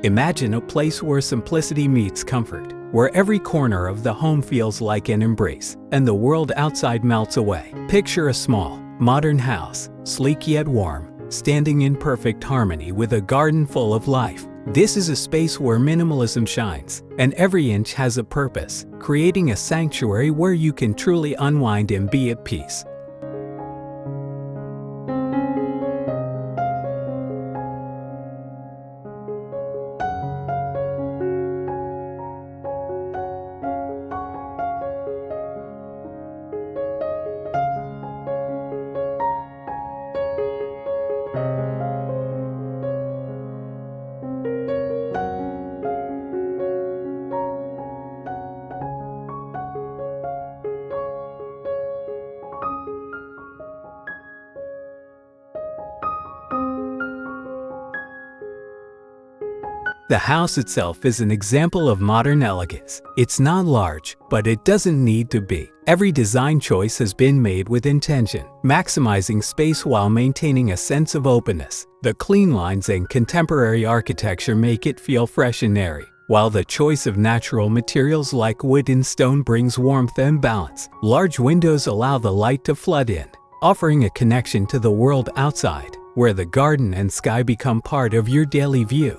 Imagine a place where simplicity meets comfort, where every corner of the home feels like an embrace, and the world outside melts away. Picture a small, modern house, sleek yet warm, standing in perfect harmony with a garden full of life. This is a space where minimalism shines, and every inch has a purpose, creating a sanctuary where you can truly unwind and be at peace. The house itself is an example of modern elegance. It's not large, but it doesn't need to be. Every design choice has been made with intention, maximizing space while maintaining a sense of openness. The clean lines and contemporary architecture make it feel fresh and airy, while the choice of natural materials like wood and stone brings warmth and balance. Large windows allow the light to flood in, offering a connection to the world outside, where the garden and sky become part of your daily view.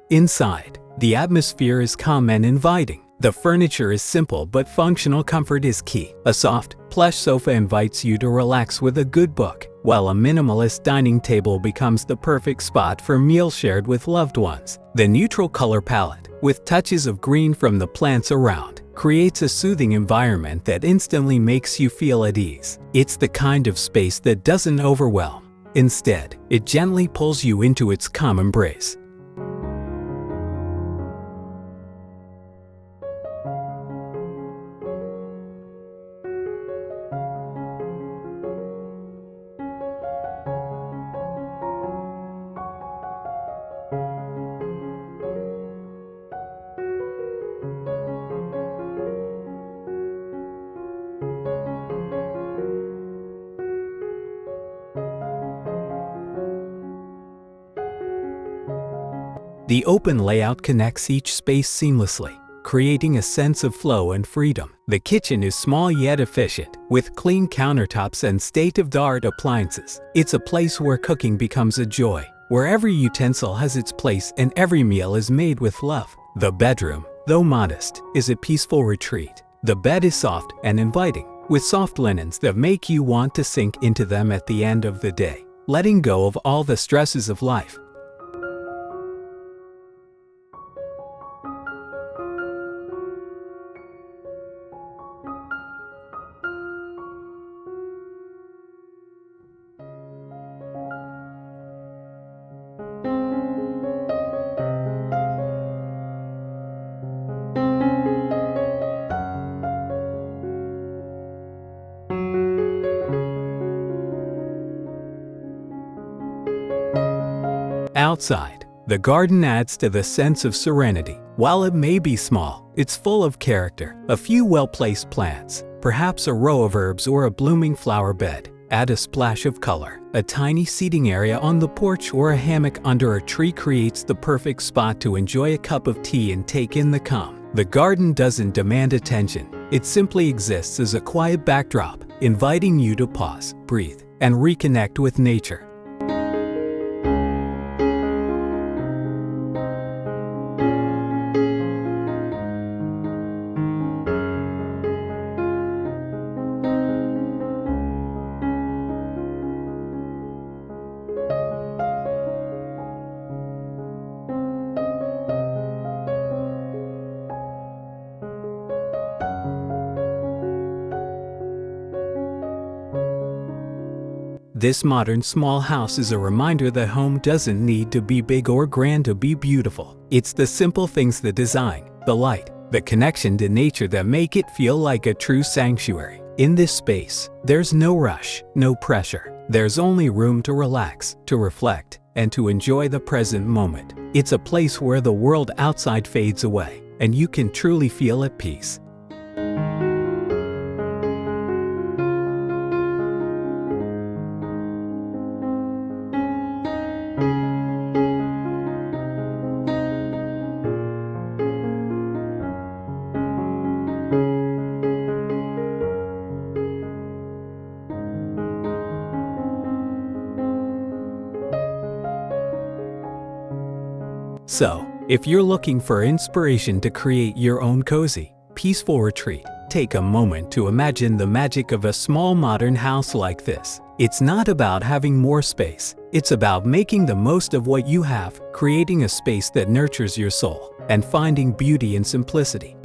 Inside, the atmosphere is calm and inviting. The furniture is simple, but functional comfort is key. A soft, plush sofa invites you to relax with a good book, while a minimalist dining table becomes the perfect spot for meals shared with loved ones. The neutral color palette, with touches of green from the plants around, creates a soothing environment that instantly makes you feel at ease. It's the kind of space that doesn't overwhelm. Instead, it gently pulls you into its calm embrace. The open layout connects each space seamlessly, creating a sense of flow and freedom. The kitchen is small yet efficient, with clean countertops and state-of-the-art appliances. It's a place where cooking becomes a joy, where every utensil has its place and every meal is made with love. The bedroom, though modest, is a peaceful retreat. The bed is soft and inviting, with soft linens that make you want to sink into them at the end of the day, letting go of all the stresses of life. Outside, the garden adds to the sense of serenity. While it may be small, it's full of character. A few well-placed plants, perhaps a row of herbs or a blooming flower bed, add a splash of color. A tiny seating area on the porch or a hammock under a tree creates the perfect spot to enjoy a cup of tea and take in the calm. The garden doesn't demand attention. It simply exists as a quiet backdrop, inviting you to pause, breathe, and reconnect with nature. This modern small house is a reminder that home doesn't need to be big or grand to be beautiful. It's the simple things, the design, the light, the connection to nature that make it feel like a true sanctuary. In this space, there's no rush, no pressure. There's only room to relax, to reflect, and to enjoy the present moment. It's a place where the world outside fades away, and you can truly feel at peace. So, if you're looking for inspiration to create your own cozy, peaceful retreat, take a moment to imagine the magic of a small modern house like this. It's not about having more space. It's about making the most of what you have, creating a space that nurtures your soul, and finding beauty in simplicity.